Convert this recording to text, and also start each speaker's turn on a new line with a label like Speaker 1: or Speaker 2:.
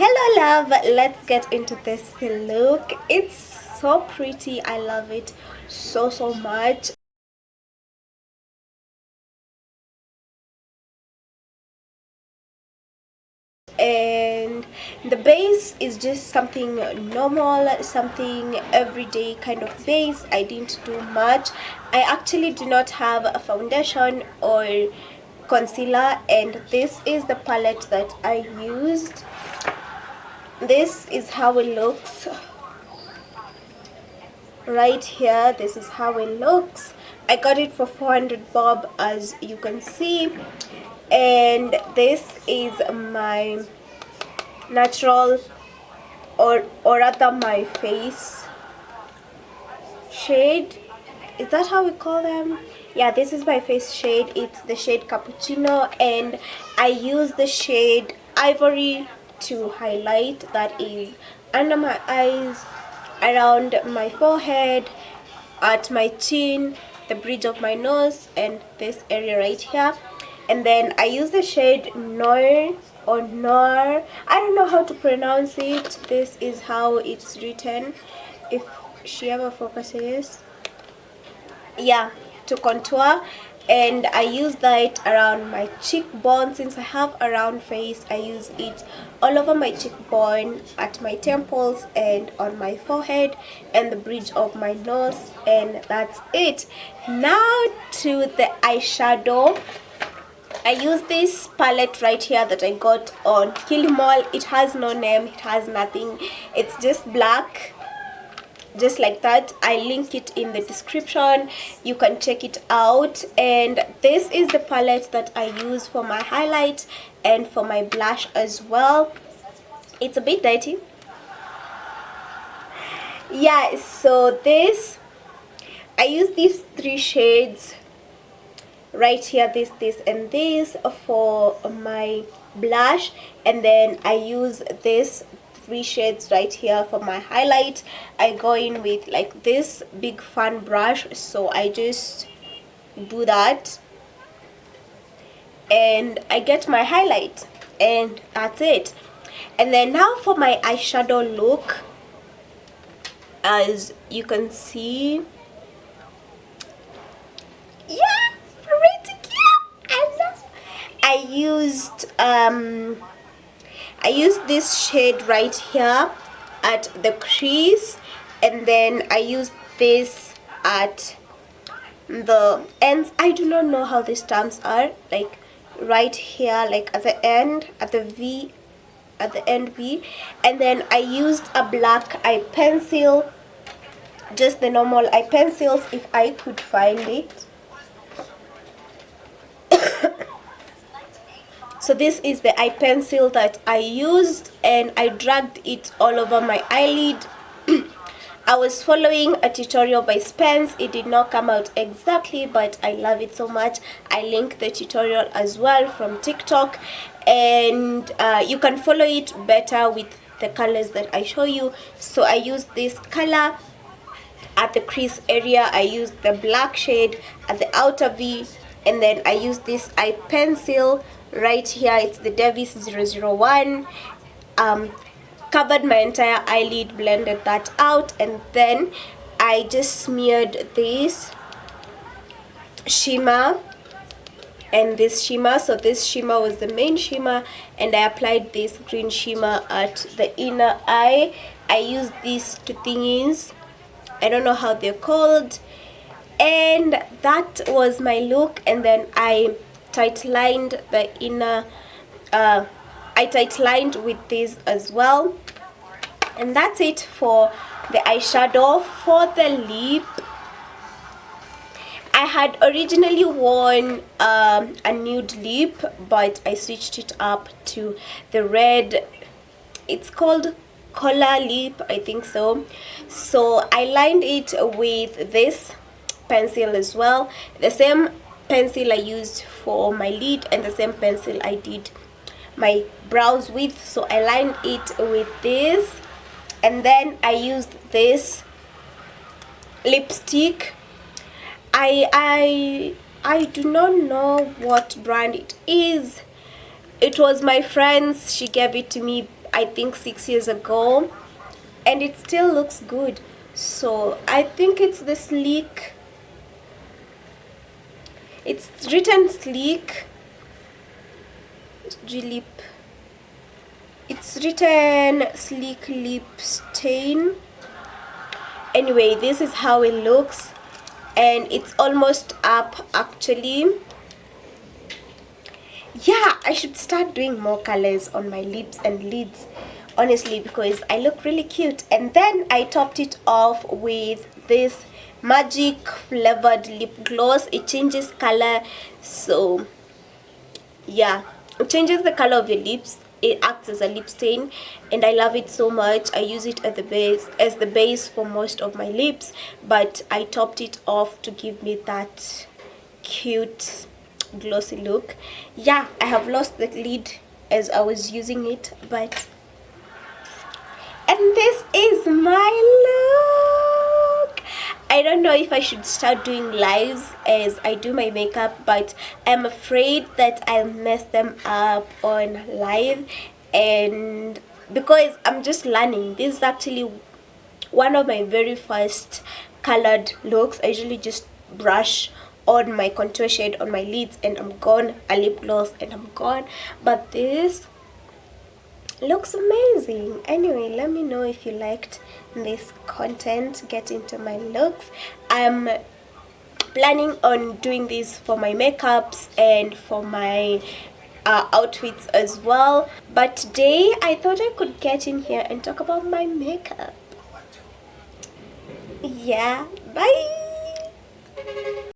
Speaker 1: Hello love, let's get into this look. It's so pretty. I love it so much. And the base is just something normal, something everyday kind of base. I didn't do much. I actually do not have a foundation or concealer, and this is the palette that I used. This is how it looks right here. This is how it looks. I got it for 400 bob, as you can see, and this is my natural or rather my face shade. Is that how we call them? Yeah, this is my face shade. It's the shade Cappuccino, and I use the shade Ivory to highlight. That is under my eyes, around my forehead, at my chin, the bridge of my nose, and this area right here. And then I use the shade Noir or Noir. I don't know how to pronounce it. This is how it's written, if she ever focuses. Yeah, to contour. And I use that around my cheekbone. Since I have a round face, I use it all over my cheekbone, at my temples, and on my forehead, and the bridge of my nose, and that's it. Now to the eyeshadow. I use this palette right here that I got on Kilimall. It has no name, it has nothing, it's just black, just like that. I link it in the description, you can check it out. And this is the palette that I use for my highlight and for my blush as well. It's a bit dirty. Yeah, so this, I use these three shades right here, this and this, for my blush, and then I use this three shades right here for my highlight. I go in with like this big fan brush, so I just do that and I get my highlight, and that's it. And then now for my eyeshadow look, as you can see, yeah, pretty cute. I used this shade right here at the crease, and then I used this at the ends. I do not know how these terms are, like right here, like at the end, at the V, at the end V. And then I used a black eye pencil, just the normal eye pencils, if I could find it. So this is the eye pencil that I used, and I dragged it all over my eyelid. I was following a tutorial by Spence. It did not come out exactly, but I love it so much. I link the tutorial as well from TikTok, and you can follow it better with the colors that I show you. So I used this color at the crease area, I used the black shade at the outer V, and then I used this eye pencil right here. It's the Davis 001. Covered my entire eyelid, blended that out, and then I just smeared this shimmer and this shimmer. So this shimmer was the main shimmer, and I applied this green shimmer at the inner eye. I used these two thingies, I don't know how they're called, and that was my look. And then I tight lined the inner, I tight lined with this as well, and that's it for the eyeshadow. For the lip, I had originally worn a nude lip, but I switched it up to the red. It's called collar lip, I think so. So I lined it with this pencil as well, the same pencil I used for my lid and the same pencil I did my brows with. So I lined it with this, and then I used this lipstick. I do not know what brand it is. It was my friend's, she gave it to me. I think 6 years ago, and it still looks good. So I think it's the sleek, it's written sleek lip, it's written sleek lip stain. Anyway, this is how it looks, and it's almost up actually. Yeah, I should start doing more colors on my lips and lids, honestly, because I look really cute. And then I topped it off with this magic flavored lip gloss. It changes color, so yeah, it changes the color of your lips. It acts as a lip stain, and I love it so much. I use it as the base for most of my lips, but I topped it off to give me that cute glossy look. Yeah, I have lost the lid as I was using it, but and this is my look. I don't know if I should start doing lives as I do my makeup, but I'm afraid that I'll mess them up on live, and because I'm just learning. This is actually one of my very first colored looks. I usually just brush on my contour shade on my lids and I'm gone, a lip gloss and I'm gone, but this looks amazing. Anyway, let me know if you liked this content. Get into my looks. I'm planning on doing this for my makeups and for my outfits as well, but today I thought I could get in here and talk about my makeup. Yeah, bye.